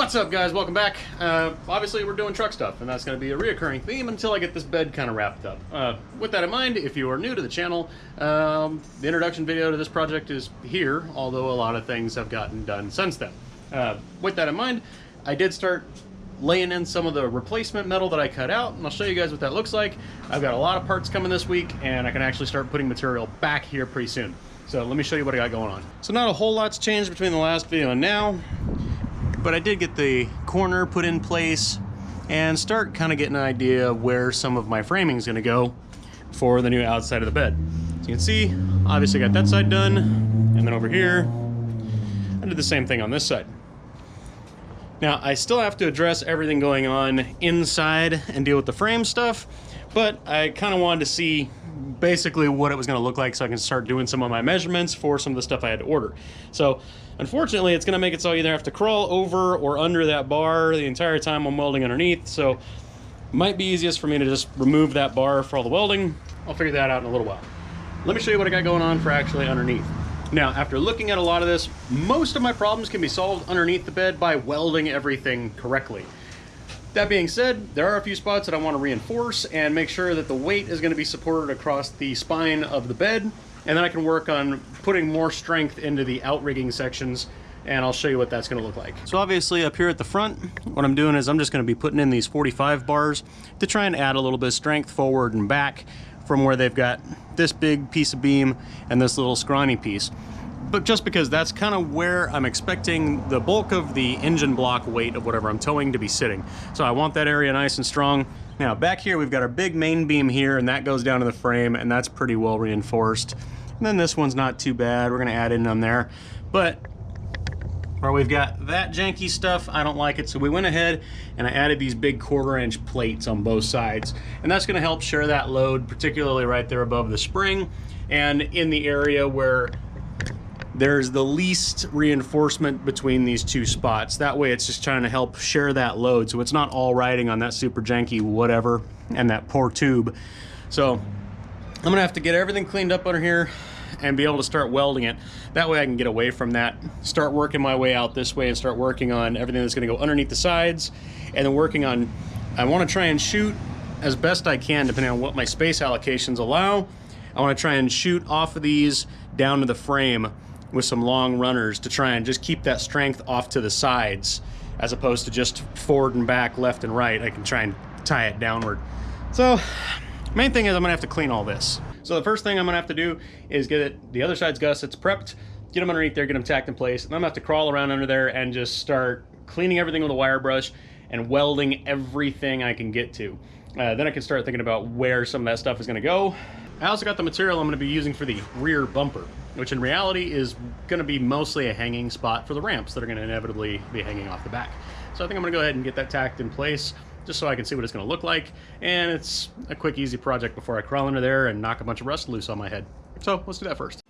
What's up, guys? Welcome back. Obviously we're doing truck stuff, and that's going to be a reoccurring theme until I get this bed kind of wrapped up. With that in mind, if you are new to the channel, the introduction video to this project is here, although a lot of things have gotten done since then. With that in mind, I did start laying in some of the replacement metal that I cut out, and I'll show you guys what that looks like. I've got a lot of parts coming this week, and I can actually start putting material back here pretty soon. So let me show you what I got going on. So not a whole lot's changed between the last video and now, but I did get the corner put in place and start kind of getting an idea of where some of my framing is going to go for the new outside of the bed. So you can see, obviously got that side done, and then over here, I did the same thing on this side. Now, I still have to address everything going on inside and deal with the frame stuff, but I kind of wanted to see basically what it was going to look like so I can start doing some of my measurements for some of the stuff I had to order. So unfortunately, it's going to make it so I either have to crawl over or under that bar the entire time I'm welding underneath. So it might be easiest for me to just remove that bar for all the welding. I'll figure that out in a little while. Let me show you what I got going on for actually underneath. Now, after looking at a lot of this, most of my problems can be solved underneath the bed by welding everything correctly. That being said, there are a few spots that I want to reinforce and make sure that the weight is going to be supported across the spine of the bed, and then I can work on putting more strength into the outrigging sections, and I'll show you what that's going to look like. So obviously up here at the front, what I'm doing is I'm just going to be putting in these 45 bars to try and add a little bit of strength forward and back from where they've got this big piece of beam and this little scrawny piece. But just because that's kind of where I'm expecting the bulk of the engine block weight of whatever I'm towing to be sitting. So I want that area nice and strong. Now back here we've got our big main beam here, and that goes down to the frame, and that's pretty well reinforced. And then this one's not too bad. We're gonna add in on there. But where we've got that janky stuff, I don't like it. So we went ahead and I added these big 1/4-inch plates on both sides. And that's gonna help share that load, particularly right there above the spring and in the area where there's the least reinforcement between these two spots. That way it's just trying to help share that load, so it's not all riding on that super janky whatever and that poor tube. So I'm gonna have to get everything cleaned up under here and be able to start welding it. That way I can get away from that, start working my way out this way and start working on everything that's gonna go underneath the sides, and then working on, I wanna try and shoot as best I can depending on what my space allocations allow. I wanna try and shoot off of these down to the frame with some long runners to try and just keep that strength off to the sides as opposed to just forward and back, left and right. I can try and tie it downward. So main thing is I'm gonna have to clean all this. So the first thing I'm gonna have to do is get it, the other side's gussets prepped, get them underneath there, get them tacked in place, and I'm gonna have to crawl around under there and just start cleaning everything with a wire brush and welding everything I can get to. Then I can start thinking about where some of that stuff is gonna go. I also got the material I'm gonna be using for the rear bumper, which in reality is gonna be mostly a hanging spot for the ramps that are gonna inevitably be hanging off the back. So I think I'm gonna go ahead and get that tacked in place just so I can see what it's gonna look like. And it's a quick, easy project before I crawl under there and knock a bunch of rust loose on my head. So let's do that first.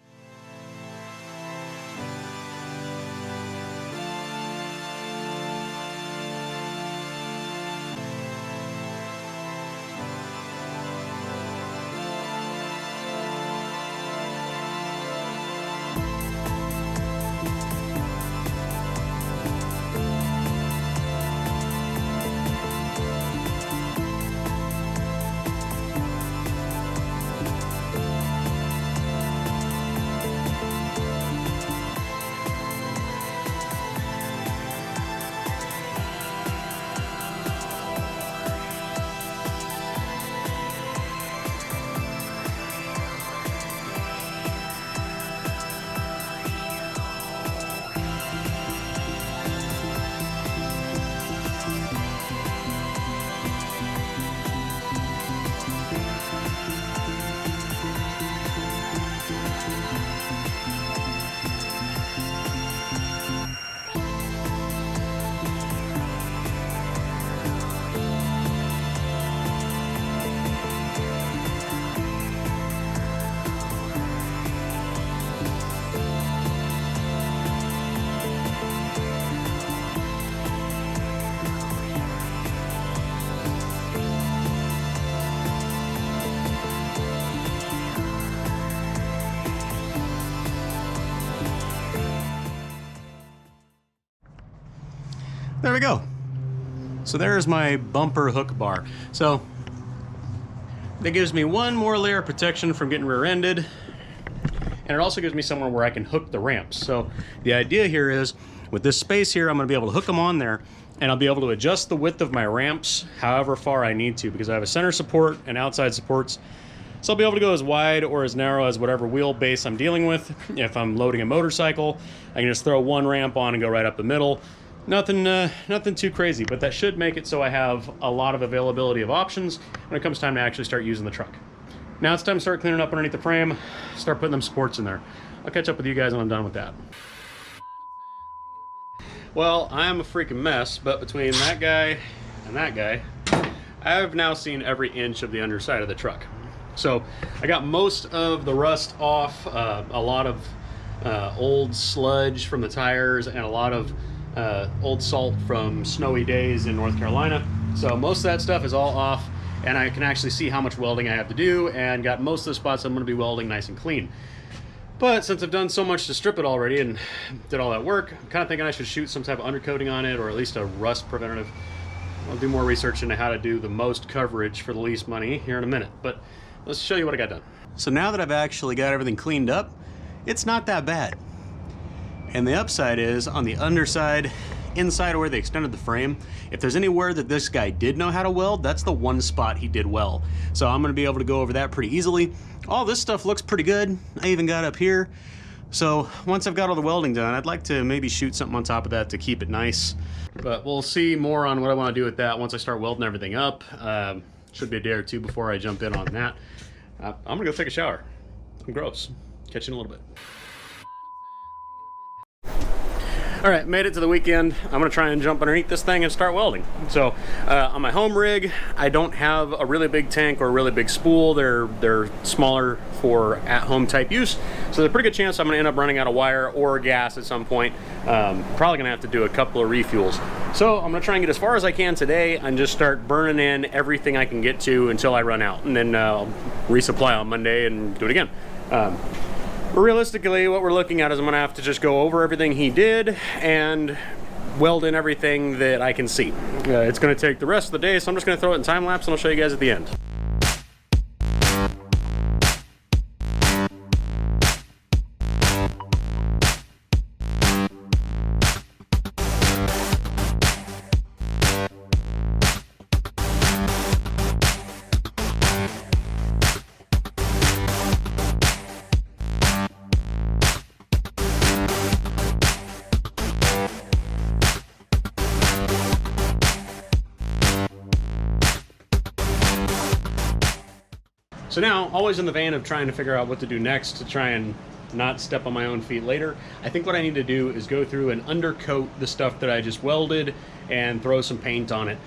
there we go. So there's my bumper hook bar. So that gives me one more layer of protection from getting rear-ended, and it also gives me somewhere where I can hook the ramps. So the idea here is, with this space here, I'm going to be able to hook them on there, and I'll be able to adjust the width of my ramps however far I need to, because I have a center support and outside supports. So I'll be able to go as wide or as narrow as whatever wheelbase I'm dealing with. If I'm loading a motorcycle, I can just throw one ramp on and go right up the middle. Nothing too crazy, but that should make it so I have a lot of availability of options when it comes time to actually start using the truck. Now it's time to start cleaning up underneath the frame, start putting them supports in there. I'll catch up with you guys when I'm done with that. Well, I'm a freaking mess, but between that guy and that guy, I've now seen every inch of the underside of the truck. So I got most of the rust off, a lot of old sludge from the tires, and a lot of old salt from snowy days in North Carolina. So most of that stuff is all off, and I can actually see how much welding I have to do, and got most of the spots I'm going to be welding nice and clean. But since I've done so much to strip it already and did all that work, I'm kind of thinking I should shoot some type of undercoating on it, or at least a rust preventative. I'll do more research into how to do the most coverage for the least money here in a minute, but let's show you what I got done. So now that I've actually got everything cleaned up, it's not that bad. And the upside is, on the underside, inside where they extended the frame, if there's anywhere that this guy did know how to weld, that's the one spot he did well. So I'm gonna be able to go over that pretty easily. All this stuff looks pretty good. I even got up here. So once I've got all the welding done, I'd like to maybe shoot something on top of that to keep it nice. But we'll see more on what I wanna do with that once I start welding everything up. Should be a day or two before I jump in on that. I'm gonna go take a shower. I'm gross. Catch you in a little bit. All right, made it to the weekend. I'm gonna try and jump underneath this thing and start welding. So on my home rig, I don't have a really big tank or a really big spool. They're smaller for at-home type use. So there's a pretty good chance I'm gonna end up running out of wire or gas at some point. Probably gonna have to do a couple of refuels. So I'm gonna try and get as far as I can today and just start burning in everything I can get to until I run out. And then I'll resupply on Monday and do it again. Realistically, what we're looking at is I'm gonna have to just go over everything he did and weld in everything that I can see. It's gonna take the rest of the day, so I'm just gonna throw it in time lapse and I'll show you guys at the end. So now, always in the vein of trying to figure out what to do next to try and not step on my own feet later, I think what I need to do is go through and undercoat the stuff that I just welded and throw some paint on it.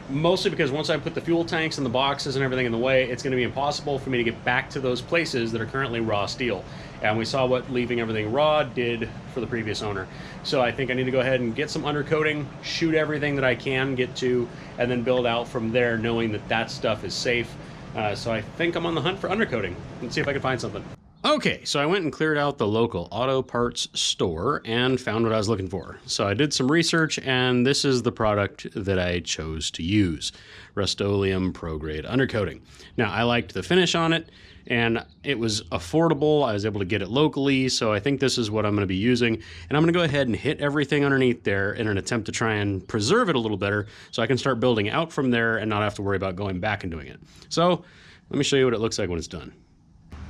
Mostly because once I put the fuel tanks and the boxes and everything in the way, it's going to be impossible for me to get back to those places that are currently raw steel. And we saw what leaving everything raw did for the previous owner. So I think I need to go ahead and get some undercoating, shoot everything that I can get to, and then build out from there knowing that that stuff is safe. So I think I'm on the hunt for undercoating. Let's see if I can find something. Okay, so I went and cleared out the local auto parts store and found what I was looking for. So I did some research, and this is the product that I chose to use. Rust-Oleum Pro Grade Undercoating. Now, I liked the finish on it, and it was affordable. I was able to get it locally, so I think this is what I'm going to be using. And I'm going to go ahead and hit everything underneath there in an attempt to try and preserve it a little better so I can start building out from there and not have to worry about going back and doing it. So let me show you what it looks like when it's done.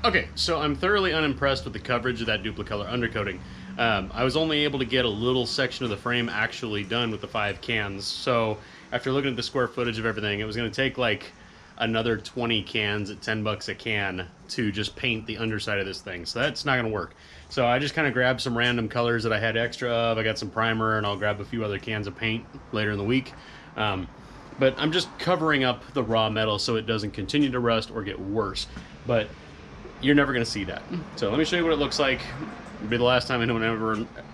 Okay, so I'm thoroughly unimpressed with the coverage of that Duplicolor undercoating. I was only able to get a little section of the frame actually done with the 5 cans. So after looking at the square footage of everything, it was going to take like another 20 cans at 10 bucks a can to just paint the underside of this thing. So that's not going to work. So I just kind of grabbed some random colors that I had extra of. I got some primer, and I'll grab a few other cans of paint later in the week. But I'm just covering up the raw metal so it doesn't continue to rust or get worse. But you're never going to see that. So let me show you what it looks like. It'll be the last time anyone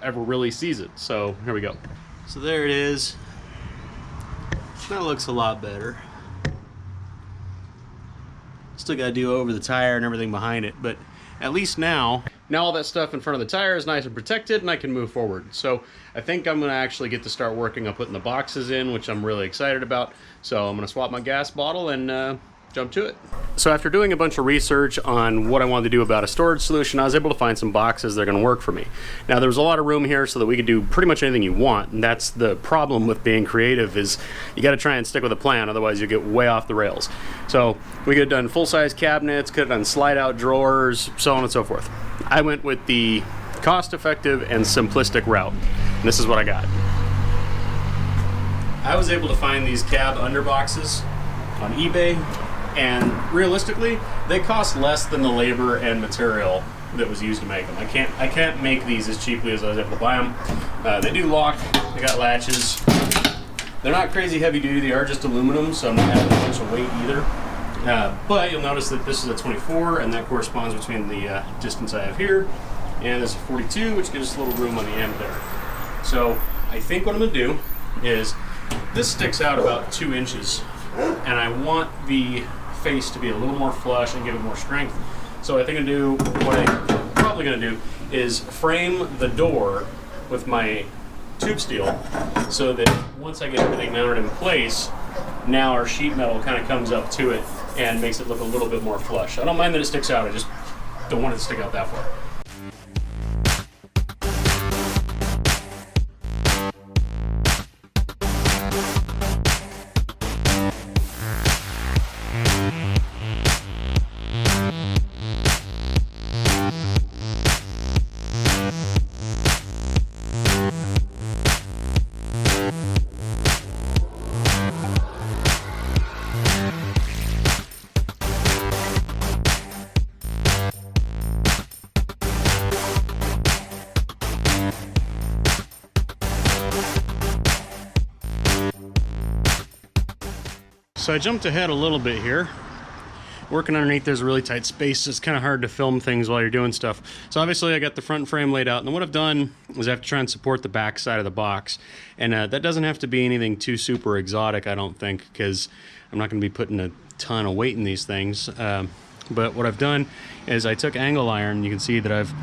ever really sees it. So here we go. So there it is. That looks a lot better. Still got to do over the tire and everything behind it, but at least now Now all that stuff in front of the tire is nice and protected, and I can move forward. So I think I'm going to actually get to start working on putting the boxes in, which I'm really excited about. So I'm going to swap my gas bottle and jump to it. So after doing a bunch of research on what I wanted to do about a storage solution, I was able to find some boxes that are going to work for me. Now there's a lot of room here so that we can do pretty much anything you want, and that's the problem with being creative, is you got to try and stick with a plan, otherwise you get way off the rails. So we could have done full-size cabinets, could have done slide-out drawers, so on and so forth. I went with the cost-effective and simplistic route, and this is what I got. I was able to find these cab underboxes on eBay, and realistically, they cost less than the labor and material that was used to make them. I can't make these as cheaply as I was able to buy them. They do lock. They got latches. They're not crazy heavy duty. They are just aluminum, so I'm not adding a bunch of weight either. But you'll notice that this is a 24, and that corresponds between the distance I have here and this is 42, which gives us a little room on the end there. So I think what I'm going to do is, this sticks out about 2 inches, and I want the face to be a little more flush and give it more strength. So I think what I'm probably going to do is frame the door with my tube steel, so that once I get everything mounted in place, now our sheet metal kind of comes up to it and makes it look a little bit more flush. I don't mind that it sticks out, I just don't want it to stick out that far. So I jumped ahead a little bit here. Working underneath, there's a really tight space. It's kind of hard to film things while you're doing stuff. So obviously I got the front frame laid out, and then what I've done is I have to try and support the back side of the box. And that doesn't have to be anything too super exotic, I don't think, because I'm not going to be putting a ton of weight in these things. But what I've done is I took angle iron. You can see that I've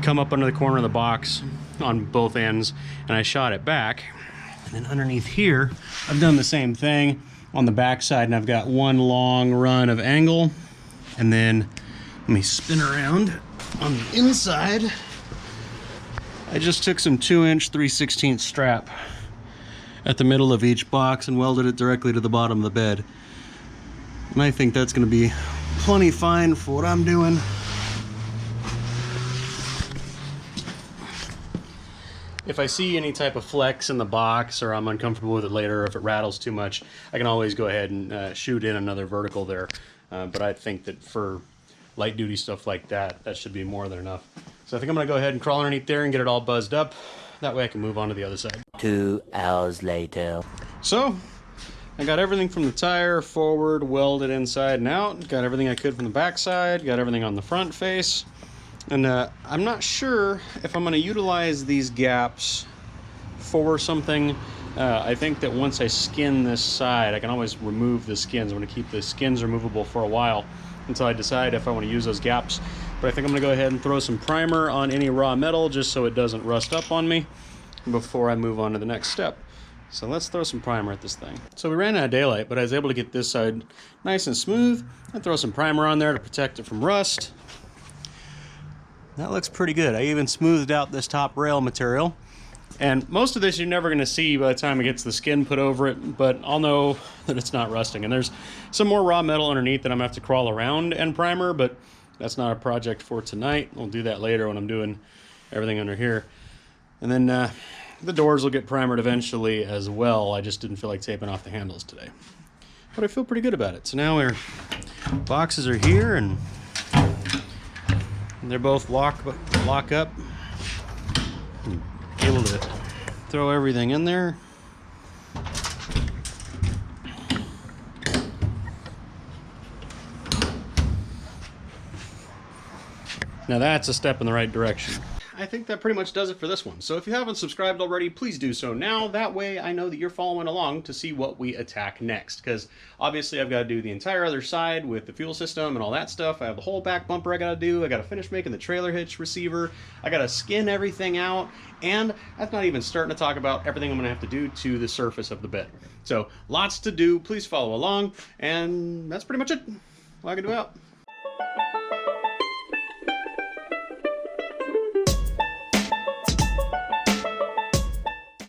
come up under the corner of the box on both ends, and I shot it back. And then underneath here, I've done the same thing on the back side, and I've got one long run of angle, and then let me spin around on the inside. I just took some 2-inch 3/16 strap at the middle of each box and welded it directly to the bottom of the bed, and I think that's going to be plenty fine for what I'm doing. If I see any type of flex in the box, or I'm uncomfortable with it later, or if it rattles too much, I can always go ahead and shoot in another vertical there. But I think that for light duty stuff like that, that should be more than enough. So I think I'm going to go ahead and crawl underneath there and get it all buzzed up. That way I can move on to the other side. 2 hours later. So I got everything from the tire forward, welded inside and out. Got everything I could from the back side. Got everything on the front face. And I'm not sure if I'm going to utilize these gaps for something. I think that once I skin this side, I can always remove the skins. I'm going to keep the skins removable for a while until I decide if I want to use those gaps. But I think I'm going to go ahead and throw some primer on any raw metal just so it doesn't rust up on me before I move on to the next step. So let's throw some primer at this thing. So we ran out of daylight, but I was able to get this side nice and smooth and throw some primer on there to protect it from rust. That looks pretty good. I even smoothed out this top rail material. And most of this you're never going to see by the time it gets the skin put over it, but I'll know that it's not rusting. And there's some more raw metal underneath that I'm going to have to crawl around and primer, but that's not a project for tonight. We'll do that later when I'm doing everything under here. And then the doors will get primered eventually as well. I just didn't feel like taping off the handles today. But I feel pretty good about it. So now our boxes are here, and they're both lock up. Able to throw everything in there. Now that's a step in the right direction. I think that pretty much does it for this one. So if you haven't subscribed already, please do so now. That way I know that you're following along to see what we attack next. Because obviously I've got to do the entire other side with the fuel system and all that stuff. I have the whole back bumper I got to do. I got to finish making the trailer hitch receiver. I got to skin everything out. And that's not even starting to talk about everything I'm going to have to do to the surface of the bed. So lots to do. Please follow along. And that's pretty much it. Wagon out.